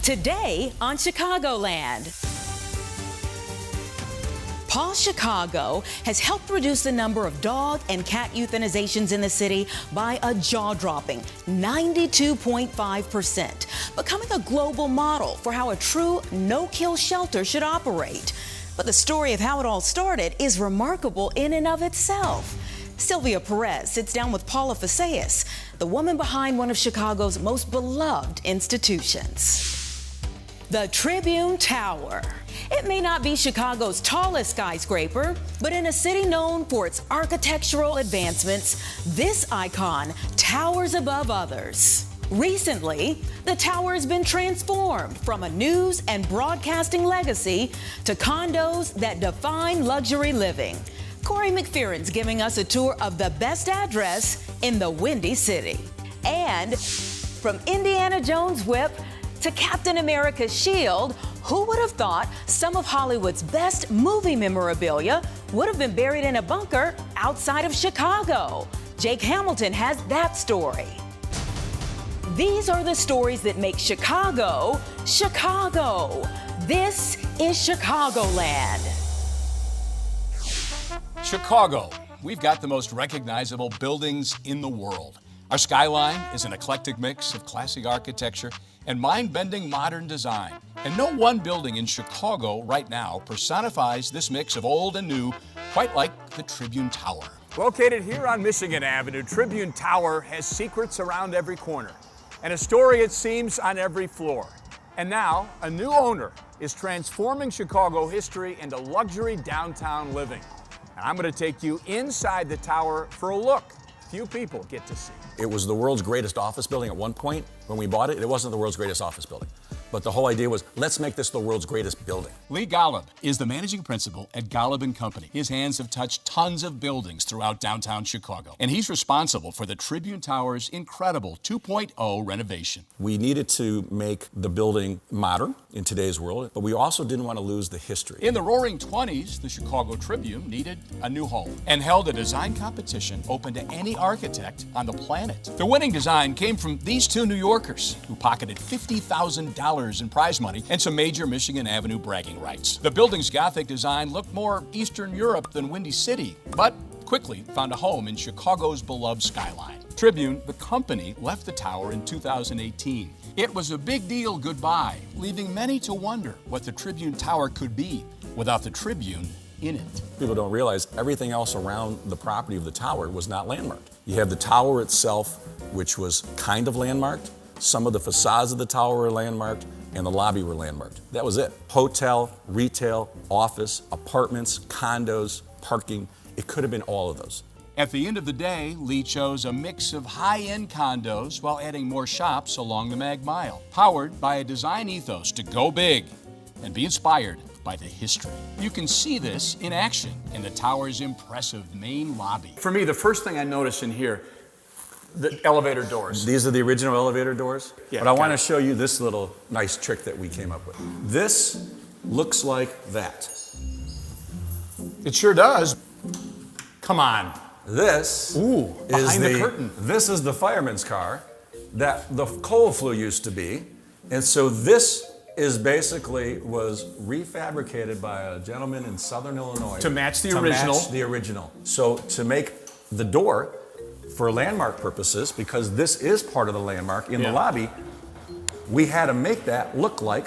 Today on Chicagoland. Paw Chicago has helped reduce the number of dog and cat euthanizations in the city by a jaw-dropping 92.5%, becoming a global model for how a true no-kill shelter should operate. But the story of how it all started is remarkable in and of itself. Sylvia Perez sits down with Paula Faceas, the woman behind one of Chicago's most beloved institutions. The Tribune Tower. It may not be Chicago's tallest skyscraper, but in a city known for its architectural advancements, this icon towers above others. Recently, the tower has been transformed from a news and broadcasting legacy to condos that define luxury living. Corey McPheron's giving us a tour of the best address in the Windy City. And from Indiana Jones' whip to Captain America's shield, who would have thought some of Hollywood's best movie memorabilia would have been buried in a bunker outside of Chicago? Jake Hamilton has that story. These are the stories that make Chicago, Chicago. This is Chicagoland. Chicago. We've got the most recognizable buildings in the world. Our skyline is an eclectic mix of classic architecture and mind-bending modern design. And no one building in Chicago right now personifies this mix of old and new, quite like the Tribune Tower. Located here on Michigan Avenue, Tribune Tower has secrets around every corner and a story, it seems, on every floor. And now, a new owner is transforming Chicago history into luxury downtown living. And I'm going to take you inside the tower for a look few people get to see. It was the world's greatest office building at one point. When we bought it, it wasn't the world's greatest office building. But the whole idea was, let's make this the world's greatest building. Lee Golub is the managing principal at Golub & Company. His hands have touched tons of buildings throughout downtown Chicago, and he's responsible for the Tribune Tower's incredible 2.0 renovation. We needed to make the building modern in today's world, but we also didn't want to lose the history. In the roaring 20s, the Chicago Tribune needed a new home and held a design competition open to any architect on the planet. The winning design came from these two New Yorkers who pocketed $50,000 in prize money and some major Michigan Avenue bragging rights. The building's Gothic design looked more Eastern Europe than Windy City, but quickly found a home in Chicago's beloved skyline. Tribune, the company, left the tower in 2018. It was a big deal goodbye, leaving many to wonder what the Tribune Tower could be without the Tribune in it. People don't realize everything else around the property of the tower was not landmarked. You have the tower itself, which was kind of landmarked. Some of the facades of the tower were landmarked, and the lobby were landmarked. That was it. Hotel, retail, office, apartments, condos, parking. It could have been all of those. At the end of the day, Lee chose a mix of high-end condos while adding more shops along the Mag Mile, powered by a design ethos to go big and be inspired by the history. You can see this in action in the tower's impressive main lobby. For me, the first thing I notice in here, the elevator doors. These are the original elevator doors. Yeah, but I want to show you this little nice trick that we came up with. This looks like that. It sure does. Come on. This behind the curtain. This is the fireman's car that the coal flue used to be. And so this is basically was refabricated by a gentleman in Southern Illinois. To match the original. Match the original. So to make the door for landmark purposes, because this is part of the landmark in the lobby, we had to make that look like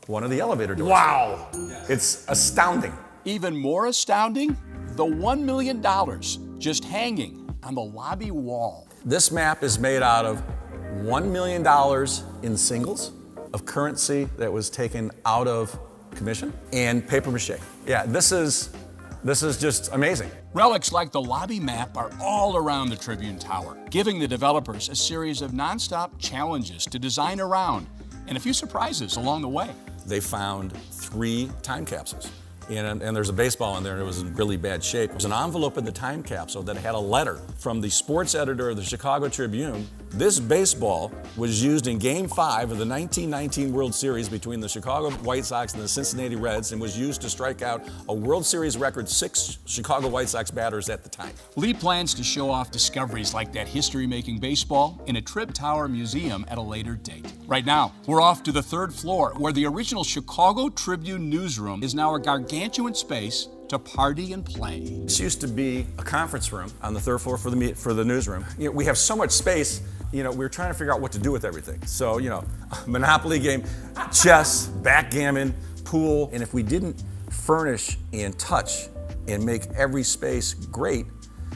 one of the elevator doors. Wow. It's astounding. Even more astounding, the $1 million just hanging on the lobby wall. This map is made out of $1 million in singles of currency that was taken out of commission and paper mache. Yeah, this is just amazing. Relics like the lobby map are all around the Tribune Tower, giving the developers a series of nonstop challenges to design around and a few surprises along the way. They found 3 time capsules. And there's a baseball in there, and it was in really bad shape. There was an envelope in the time capsule that had a letter from the sports editor of the Chicago Tribune This baseball was used in Game 5 of the 1919 World Series between the Chicago White Sox and the Cincinnati Reds, and was used to strike out a World Series record 6 Chicago White Sox batters at the time. Lee plans to show off discoveries like that history-making baseball in a Trib Tower museum at a later date. Right now, we're off to the 3rd floor, where the original Chicago Tribune newsroom is now a gargantuan space to party and play. This used to be a conference room on the 3rd floor for the newsroom. You know, we have so much space, you know, we were trying to figure out what to do with everything. So, you know, Monopoly game, chess, backgammon, pool, and if we didn't furnish and touch and make every space great,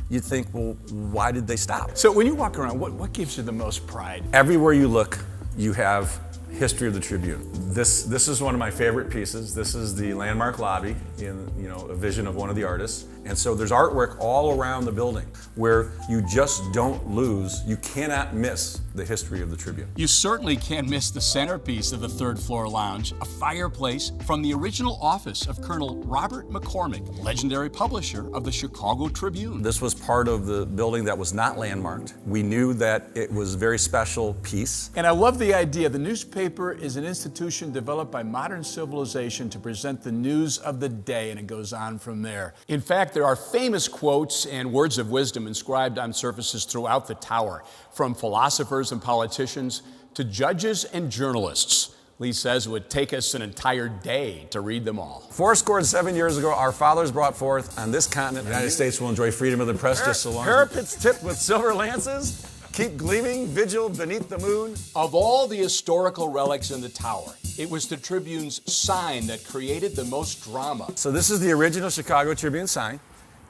you'd think, well, why did they stop? So when you walk around, what gives you the most pride? Everywhere you look, you have history of the Tribune. This is one of my favorite pieces. This is the landmark lobby in, you know, a vision of one of the artists. And so there's artwork all around the building where you just don't lose, you cannot miss the history of the Tribune. You certainly can't miss the centerpiece of the 3rd floor lounge, a fireplace from the original office of Colonel Robert McCormick, legendary publisher of the Chicago Tribune. This was part of the building that was not landmarked. We knew that it was a very special piece. And I love the idea. The newspaper is an institution developed by modern civilization to present the news of the day, and it goes on from there. In fact, there are famous quotes and words of wisdom inscribed on surfaces throughout the tower, from philosophers and politicians to judges and journalists. Lee says it would take us an entire day to read them all. 7 years ago, our fathers brought forth on this continent, the United States will enjoy freedom of the press just so long. Parapets tipped with silver lances, keep gleaming, vigil beneath the moon. Of all the historical relics in the tower, it was the Tribune's sign that created the most drama. So this is the original Chicago Tribune sign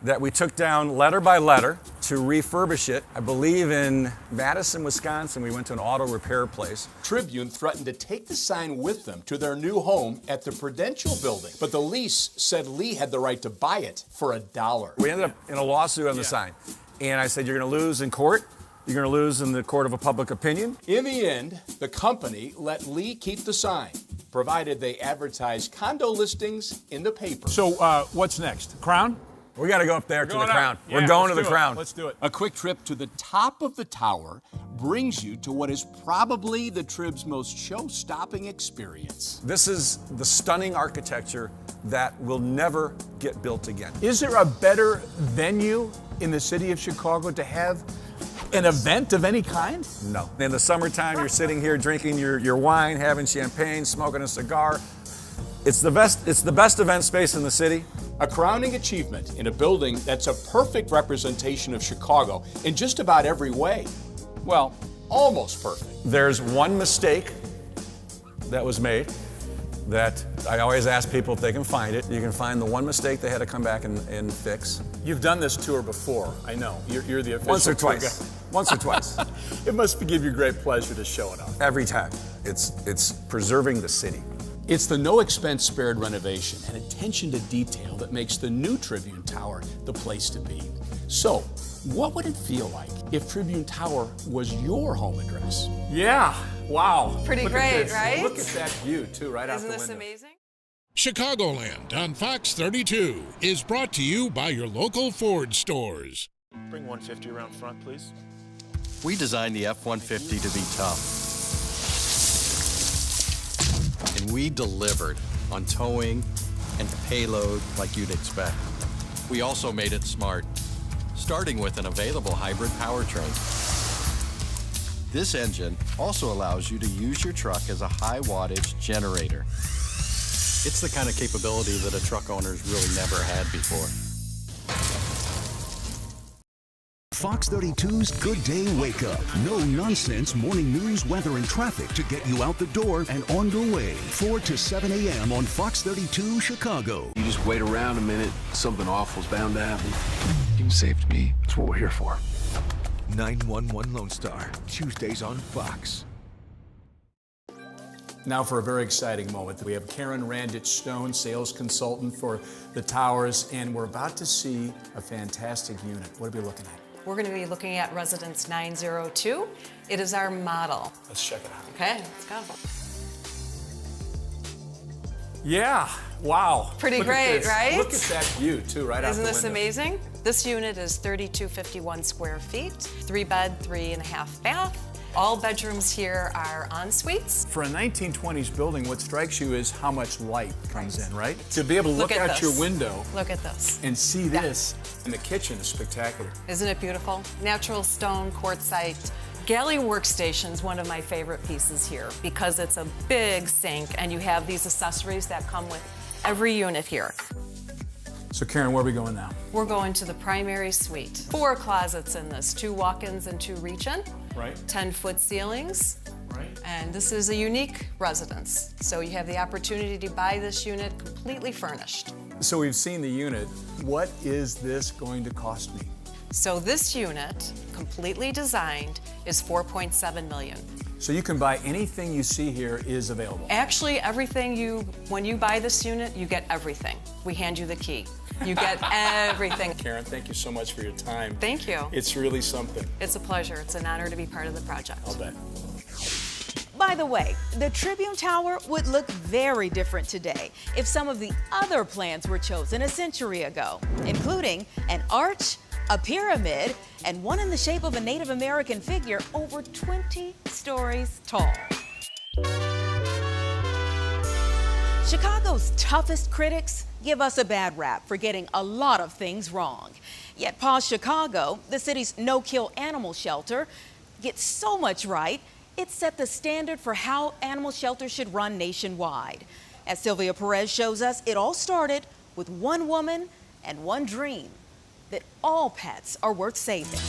that we took down letter by letter to refurbish it. I believe in Madison, Wisconsin, we went to an auto repair place. Tribune threatened to take the sign with them to their new home at the Prudential building, but the lease said Lee had the right to buy it for $1. We ended up in a lawsuit on the sign. And I said, you're gonna lose in court. You're gonna lose in the court of a public opinion. In the end, the company let Lee keep the sign, provided they advertised condo listings in the paper. So what's next? Crown? We got to go up there to the Going Crown. up. We're Yeah, going to let's the do it. Crown. Let's do it. A quick trip to the top of the tower brings you to what is probably the Trib's most show-stopping experience. This is the stunning architecture that will never get built again. Is there a better venue in the city of Chicago to have an event of any kind? No. In the summertime, you're sitting here drinking your wine, having champagne, smoking a cigar. It's the best event space in the city. A crowning achievement in a building that's a perfect representation of Chicago in just about every way. Well, almost perfect. There's one mistake that was made that I always ask people if they can find it. You can find the one mistake they had to come back and fix. You've done this tour before, I know. You're the official Once or tour twice. guide. Once or twice. It must give you great pleasure to show it off. Every time. It's preserving the city. It's the no-expense-spared renovation and attention to detail that makes the new Tribune Tower the place to be. So, what would it feel like if Tribune Tower was your home address? Yeah, wow. Pretty Look at great, this. right? Look at that view, too, right out the Isn't window. this amazing? Chicagoland on Fox 32 is brought to you by your local Ford stores. Bring 150 around front, please. We designed the F-150 to be tough. And we delivered on towing and payload like you'd expect. We also made it smart, starting with an available hybrid powertrain. This engine also allows you to use your truck as a high wattage generator. It's the kind of capability that a truck owner's really never had before. Fox 32's Good Day Wake Up. No nonsense morning news, weather, and traffic to get you out the door and on your way. 4 to 7 a.m. on Fox 32 Chicago. You just wait around a minute, something awful's bound to happen. You saved me. That's what we're here for. 911 Lone Star, Tuesdays on Fox. Now for a very exciting moment. We have Karen Randich Stone, sales consultant for the towers, and we're about to see a fantastic unit. What are we looking at? We're going to be looking at Residence 902. It is our model. Let's check it out. Okay, let's go. Yeah, wow. Pretty Look at great, this. right? Look at that view, too, right out the Isn't window. this amazing? This unit is 3251 square feet, 3 bed, 3.5 bath. All bedrooms here are en suites. For a 1920s building, what strikes you is how much light comes in, right? To be able to look at out your this. window Look at this. and see this in the kitchen is spectacular. Isn't it beautiful? Natural stone, quartzite. Galley workstation's one of my favorite pieces here because it's a big sink and you have these accessories that come with every unit here. So Karen, where are we going now? We're going to the primary suite. 4 closets in this, 2 walk-ins and 2 reach-in. Right. 10-foot ceilings. Right. And this is a unique residence. So you have the opportunity to buy this unit completely furnished. So we've seen the unit. What is this going to cost me? So this unit, completely designed, is $4.7 million. So you can buy anything you see here is available. Actually, when you buy this unit, you get everything. We hand you the key. You get everything. Karen, thank you so much for your time. Thank you. It's really something. It's a pleasure. It's an honor to be part of the project. I'll bet. By the way, the Tribune Tower would look very different today if some of the other plans were chosen a century ago, including an arch, a pyramid, and one in the shape of a Native American figure over 20 stories tall. Chicago's toughest critics give us a bad rap for getting a lot of things wrong. Yet Paws Chicago, the city's no-kill animal shelter, gets so much right, it set the standard for how animal shelters should run nationwide. As Sylvia Perez shows us, it all started with one woman and one dream, that all pets are worth saving.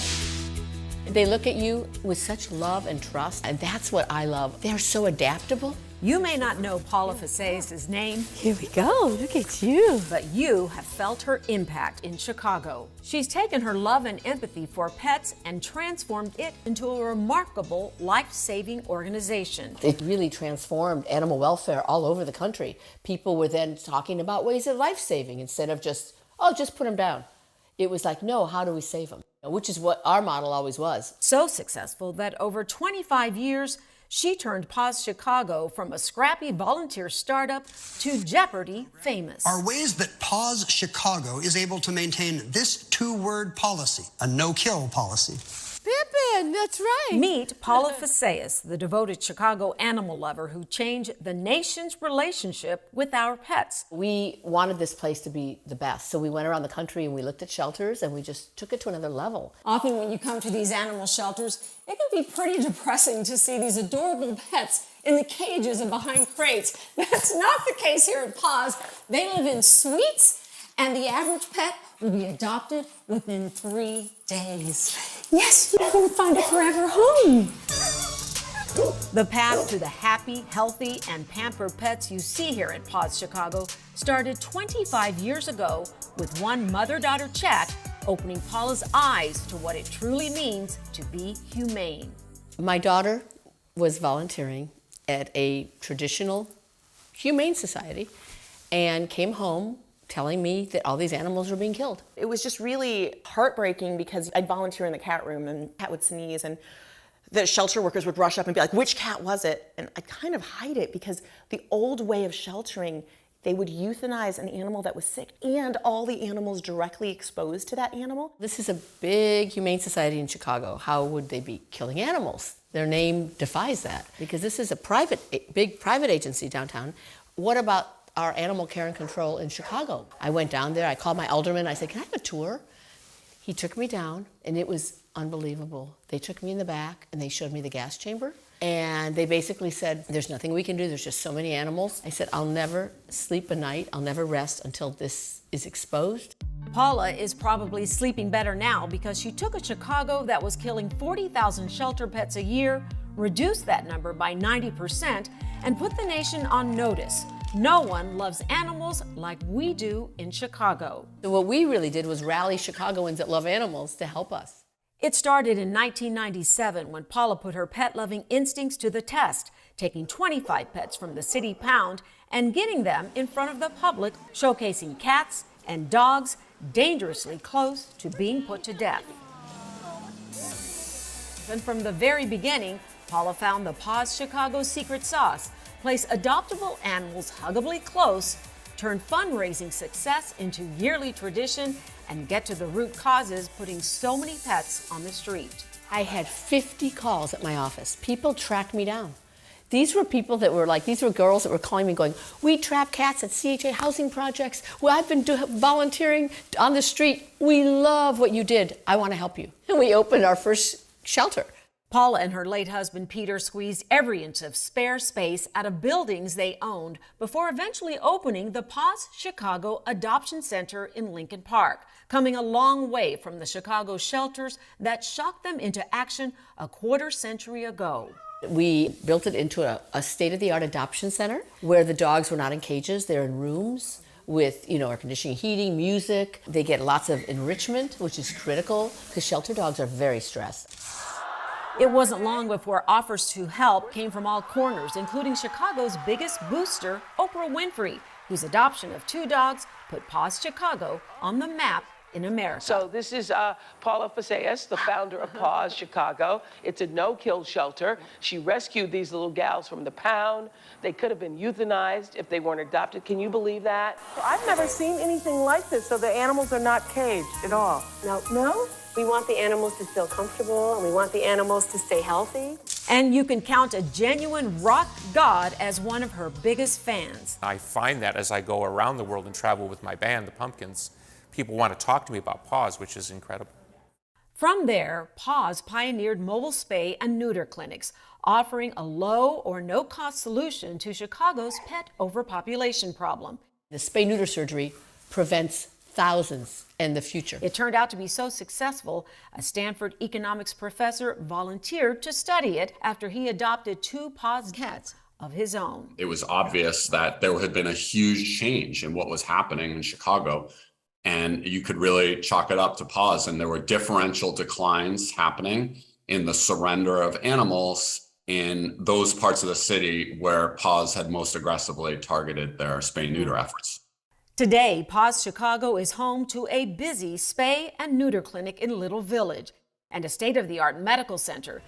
They look at you with such love and trust, and that's what I love. They're so adaptable. You may not know Paula Face's name. Here we go, look at you. But you have felt her impact in Chicago. She's taken her love and empathy for pets and transformed it into a remarkable life-saving organization. It really transformed animal welfare all over the country. People were then talking about ways of life-saving instead of just put them down. It was like, no, how do we save them? Which is what our model always was. So successful that over 25 years, she turned Paws Chicago from a scrappy volunteer startup to Jeopardy famous. Are ways that Paws Chicago is able to maintain this 2-word policy, a no-kill policy. Pippin, that's right. Meet Paula Faceas, the devoted Chicago animal lover who changed the nation's relationship with our pets. We wanted this place to be the best, so we went around the country and we looked at shelters and we just took it to another level. Often when you come to these animal shelters, it can be pretty depressing to see these adorable pets in the cages and behind crates. That's not the case here at Paws. They live in suites, and the average pet will be adopted within 3 days. Yes, you're going to find a forever home. The path to the happy, healthy, and pampered pets you see here at Paws Chicago started 25 years ago with one mother-daughter chat opening Paula's eyes to what it truly means to be humane. My daughter was volunteering at a traditional humane society and came home telling me that all these animals were being killed. It was just really heartbreaking because I'd volunteer in the cat room and the cat would sneeze and the shelter workers would rush up and be like, which cat was it? And I'd kind of hide it because the old way of sheltering, they would euthanize an animal that was sick and all the animals directly exposed to that animal. This is a big humane society in Chicago. How would they be killing animals? Their name defies that because this is a big private agency downtown. What about our animal care and control in Chicago? I went down there, I called my alderman, I said, can I have a tour? He took me down and it was unbelievable. They took me in the back and they showed me the gas chamber. And they basically said, there's nothing we can do, there's just so many animals. I said, I'll never sleep a night, I'll never rest until this is exposed. Paula is probably sleeping better now because she took a Chicago that was killing 40,000 shelter pets a year, reduced that number by 90%, and put the nation on notice. No one loves animals like we do in Chicago. So what we really did was rally Chicagoans that love animals to help us. It started in 1997 when Paula put her pet-loving instincts to the test, taking 25 pets from the city pound and getting them in front of the public, showcasing cats and dogs dangerously close to being put to death. And from the very beginning, Paula found the Paws Chicago secret sauce: place adoptable animals huggably close, turn fundraising success into yearly tradition, and get to the root causes putting so many pets on the street. I had 50 calls at my office. People tracked me down. These were people that were like, these were girls that were calling me going, we trap cats at CHA housing projects. Well, I've been volunteering on the street. We love what you did. I want to help you. And we opened our first shelter. Paula and her late husband Peter squeezed every inch of spare space out of buildings they owned before eventually opening the Paws Chicago Adoption Center in Lincoln Park, coming a long way from the Chicago shelters that shocked them into action a quarter-century ago. We built it into a state-of-the-art adoption center where the dogs were not in cages, they're in rooms with, air conditioning, heating, music. They get lots of enrichment, which is critical because shelter dogs are very stressed. It wasn't long before offers to help came from all corners, including Chicago's biggest booster, Oprah Winfrey, whose adoption of 2 dogs put Paws Chicago on the map in America. So this is Paula Faceas, the founder of Paws Chicago. It's a no-kill shelter. She rescued these little gals from the pound. They could have been euthanized if they weren't adopted. Can you believe that? I've never seen anything like this, so the animals are not caged at all. No? We want the animals to feel comfortable, and we want the animals to stay healthy. And you can count a genuine rock god as one of her biggest fans. I find that as I go around the world and travel with my band, the Pumpkins, people want to talk to me about Paws, which is incredible. From there, Paws pioneered mobile spay and neuter clinics, offering a low or no-cost solution to Chicago's pet overpopulation problem. The spay-neuter surgery prevents thousands in the future. It turned out to be so successful, a Stanford economics professor volunteered to study it after he adopted 2 Paws cats of his own. It was obvious that there had been a huge change in what was happening in Chicago, and you could really chalk it up to Paws, and there were differential declines happening in the surrender of animals in those parts of the city where Paws had most aggressively targeted their spay-neuter efforts. Today, Paws Chicago is home to a busy spay and neuter clinic in Little Village and a state-of-the-art medical center,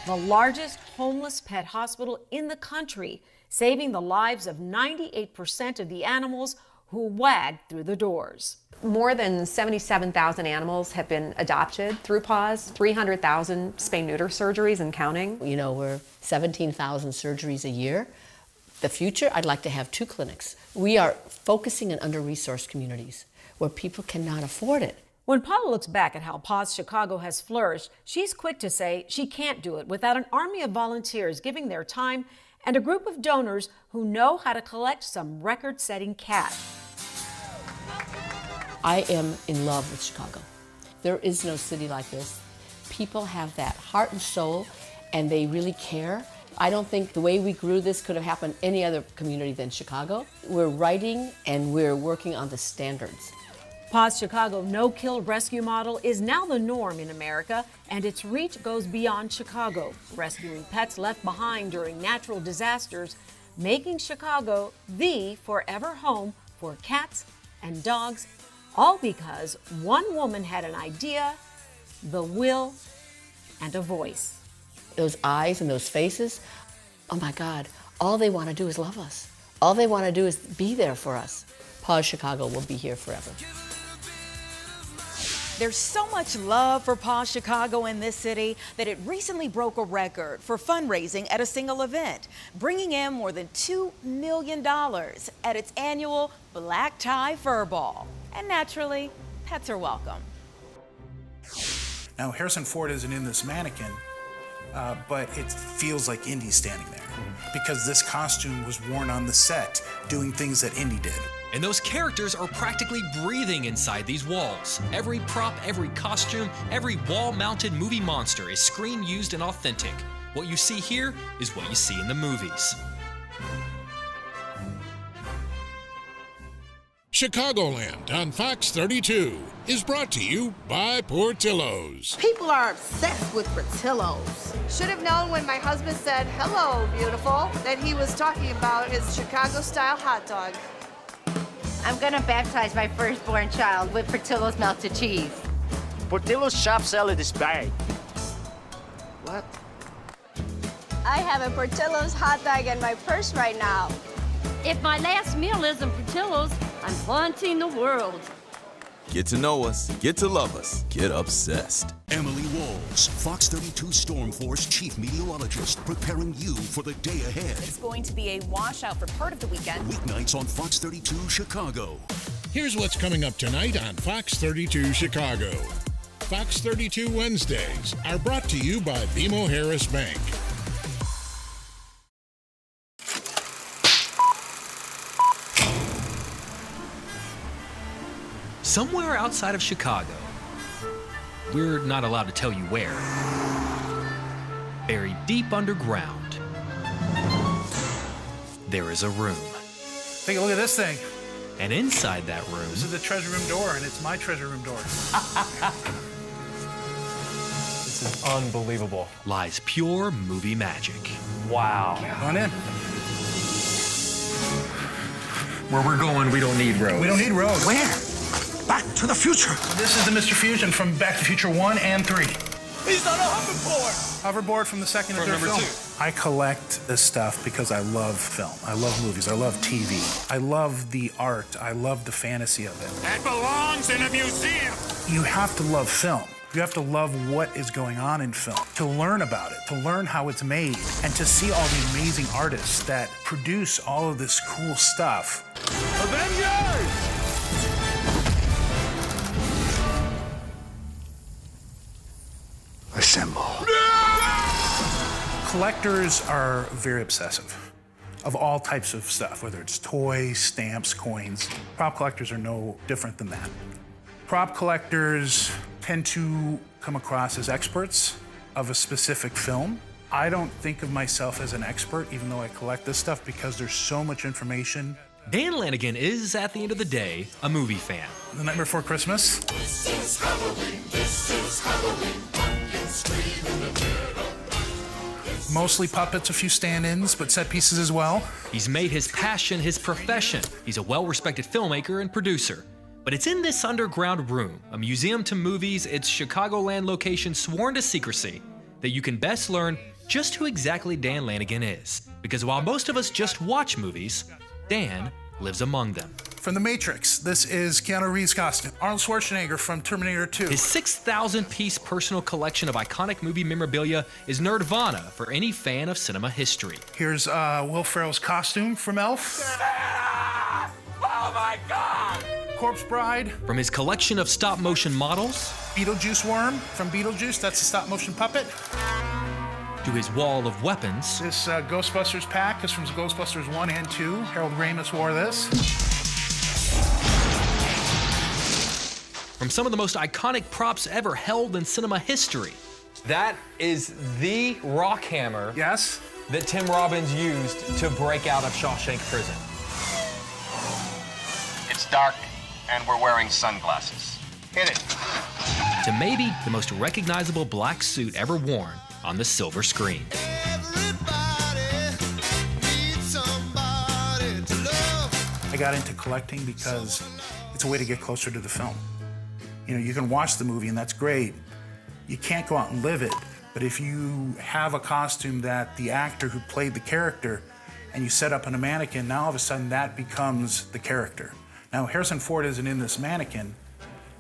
the largest homeless pet hospital in the country, saving the lives of 98% of the animals who wagged through the doors. More than 77,000 animals have been adopted through Paws, 300,000 spay-neuter surgeries and counting. We're 17,000 surgeries a year. The future, I'd like to have 2 clinics. We are focusing in under-resourced communities where people cannot afford it. When Paula looks back at how Paws Chicago has flourished, she's quick to say she can't do it without an army of volunteers giving their time and a group of donors who know how to collect some record-setting cash. I am in love with Chicago. There is no city like this. People have that heart and soul, and they really care. I don't think the way we grew this could have happened any other community than Chicago. We're writing and we're working on the standards. Paws Chicago no-kill rescue model is now the norm in America, and its reach goes beyond Chicago, rescuing pets left behind during natural disasters, making Chicago the forever home for cats and dogs, all because one woman had an idea, the will, and a voice. Those eyes and those faces, oh my God, all they want to do is love us. All they want to do is be there for us. Paws Chicago will be here forever. There's so much love for Paws Chicago in this city that it recently broke a record for fundraising at a single event, bringing in more than $2 million at its annual Black Tie Fur Ball. And naturally, pets are welcome. Now, Harrison Ford isn't in this mannequin, but it feels like Indy's standing there because this costume was worn on the set doing things that Indy did. And those characters are practically breathing inside these walls. Every prop, every costume, every wall-mounted movie monster is screen-used and authentic. What you see here is what you see in the movies. Chicagoland on Fox 32 is brought to you by Portillo's. People are obsessed with Portillo's. Should have known when my husband said, "Hello, beautiful," that he was talking about his Chicago-style hot dog. I'm gonna baptize my firstborn child with Portillo's melted cheese. Portillo's shop salad is bad. What? I have a Portillo's hot dog in my purse right now. If my last meal isn't Portillo's, I'm haunting the world. Get to know us, get to love us, get obsessed. Emily Walls, Fox 32 Storm Force chief meteorologist, preparing you for the day ahead. It's going to be a washout for part of the weekend. Weeknights on Fox 32 Chicago. Here's what's coming up tonight on Fox 32 Chicago. Fox 32 Wednesdays are brought to you by BMO Harris Bank. Somewhere outside of Chicago, we're not allowed to tell you where, buried deep underground, there is a room. Take a look at this thing. And inside that room... This is the treasure room door, and it's my treasure room door. This is unbelievable. Lies pure movie magic. Wow. Come on in. Where we're going, we don't need roads. We don't need roads. Where? Back to the Future. This is the Mr. Fusion from Back to the Future 1 and 3. He's on a hoverboard. Hoverboard from the second and From third number film. I collect this stuff because I love film. I love movies. I love TV. I love the art. I love the fantasy of it. That belongs in a museum. You have to love film. You have to love what is going on in film, to learn about it, to learn how it's made, and to see all the amazing artists that produce all of this cool stuff. Avengers! Assemble. Collectors are very obsessive of all types of stuff, whether it's toys, stamps, coins. Prop collectors are no different than that. Prop collectors tend to come across as experts of a specific film. I don't think of myself as an expert, even though I collect this stuff, because there's so much information. Dan Lanigan is, at the end of the day, a movie fan. The Night Before Christmas. This is Halloween. This is Halloween. Pumpkins scream in the middle. Mostly puppets, a few stand-ins, but set pieces as well. He's made his passion his profession. He's a well-respected filmmaker and producer. But it's in this underground room, a museum to movies, its Chicagoland location sworn to secrecy, that you can best learn just who exactly Dan Lanigan is. Because while most of us just watch movies, Dan lives among them. From The Matrix, this is Keanu Reeves' costume. Arnold Schwarzenegger from Terminator 2. His 6,000-piece personal collection of iconic movie memorabilia is nirvana for any fan of cinema history. Here's Will Ferrell's costume from Elf. Oh my God! Corpse Bride. From his collection of stop-motion models. Beetlejuice Worm from Beetlejuice, that's a stop-motion puppet. To his wall of weapons. This Ghostbusters pack is from Ghostbusters 1 and 2. Harold Ramis wore this. From some of the most iconic props ever held in cinema history. That is the rock hammer. Yes. That Tim Robbins used to break out of Shawshank Prison. It's dark, and we're wearing sunglasses. Hit it. To maybe the most recognizable black suit ever worn on the silver screen. I got into collecting because it's a way to get closer to the film. You know, you can watch the movie and that's great. You can't go out and live it. But if you have a costume that the actor who played the character and you set up on a mannequin, now all of a sudden that becomes the character. Now, Harrison Ford isn't in this mannequin,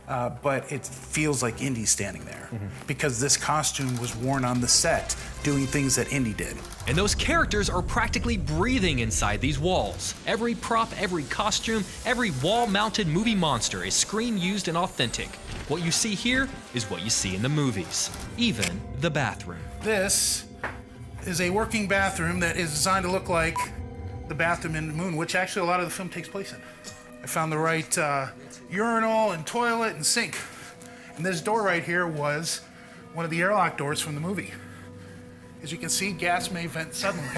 but it feels like Indy's standing there because this costume was worn on the set doing things that Indy did. And those characters are practically breathing inside these walls. Every prop, every costume, every wall-mounted movie monster is screen-used and authentic. What you see here is what you see in the movies, even the bathroom. This is a working bathroom that is designed to look like the bathroom in the Moon, which actually a lot of the film takes place in. I found the right urinal and toilet and sink. And this door right here was one of the airlock doors from the movie. As you can see, gas may vent suddenly.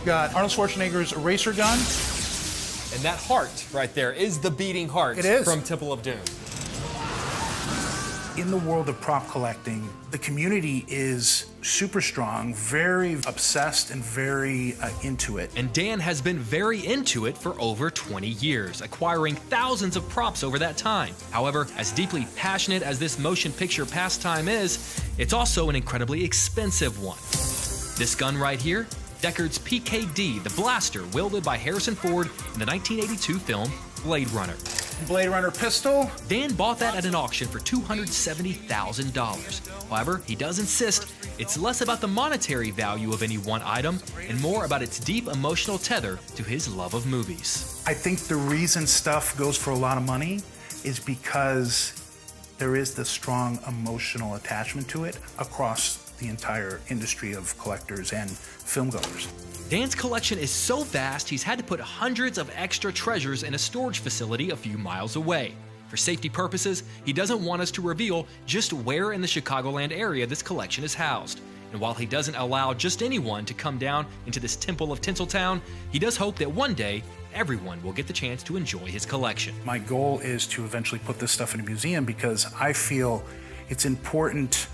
Got Arnold Schwarzenegger's eraser gun. And that heart right there is the beating heart from Temple of Doom. In the world of prop collecting, the community is super strong, very obsessed, and very into it. And Dan has been very into it for over 20 years, acquiring thousands of props over that time. However, as deeply passionate as this motion picture pastime is, it's also an incredibly expensive one. This gun right here, Deckard's PKD, the blaster wielded by Harrison Ford in the 1982 film Blade Runner. Blade Runner pistol. Dan bought that at an auction for $270,000. However, he does insist it's less about the monetary value of any one item and more about its deep emotional tether to his love of movies. I think the reason stuff goes for a lot of money is because there is this strong emotional attachment to it across the entire industry of collectors and filmgoers. Dan's collection is so vast, he's had to put hundreds of extra treasures in a storage facility a few miles away. For safety purposes, he doesn't want us to reveal just where in the Chicagoland area this collection is housed. And while he doesn't allow just anyone to come down into this temple of Tinseltown, he does hope that one day everyone will get the chance to enjoy his collection. My goal is to eventually put this stuff in a museum because I feel it's important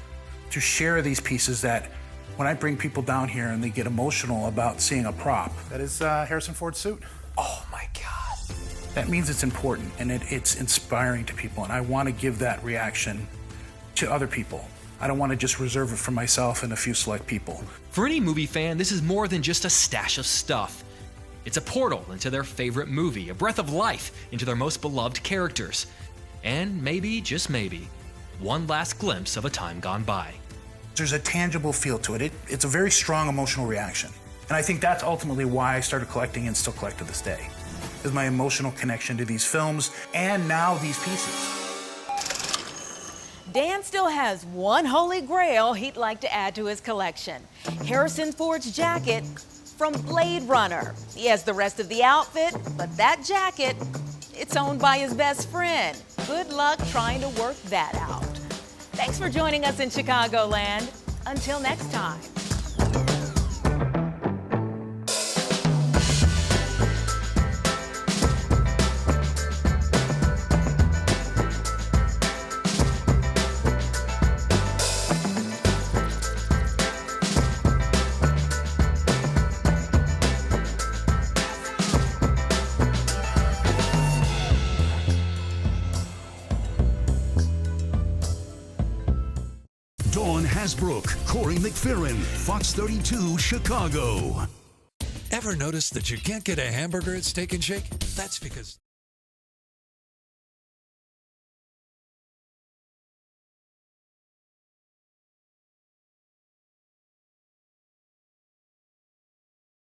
to share these pieces that when I bring people down here and they get emotional about seeing a prop. That is Harrison Ford's suit. Oh my God. That means it's important and it's inspiring to people, and I want to give that reaction to other people. I don't want to just reserve it for myself and a few select people. For any movie fan, this is more than just a stash of stuff. It's a portal into their favorite movie, a breath of life into their most beloved characters, and maybe, just maybe, one last glimpse of a time gone by. There's a tangible feel to it. It's a very strong emotional reaction. And I think that's ultimately why I started collecting and still collect to this day, is my emotional connection to these films and now these pieces. Dan still has one holy grail he'd like to add to his collection. Harrison Ford's jacket from Blade Runner. He has the rest of the outfit, but that jacket, it's owned by his best friend. Good luck trying to work that out. Thanks for joining us in Chicagoland. Until next time. Dawn Hasbrook, Corey McFerrin, Fox 32 Chicago. Ever notice that you can't get a hamburger at Steak and Shake? That's because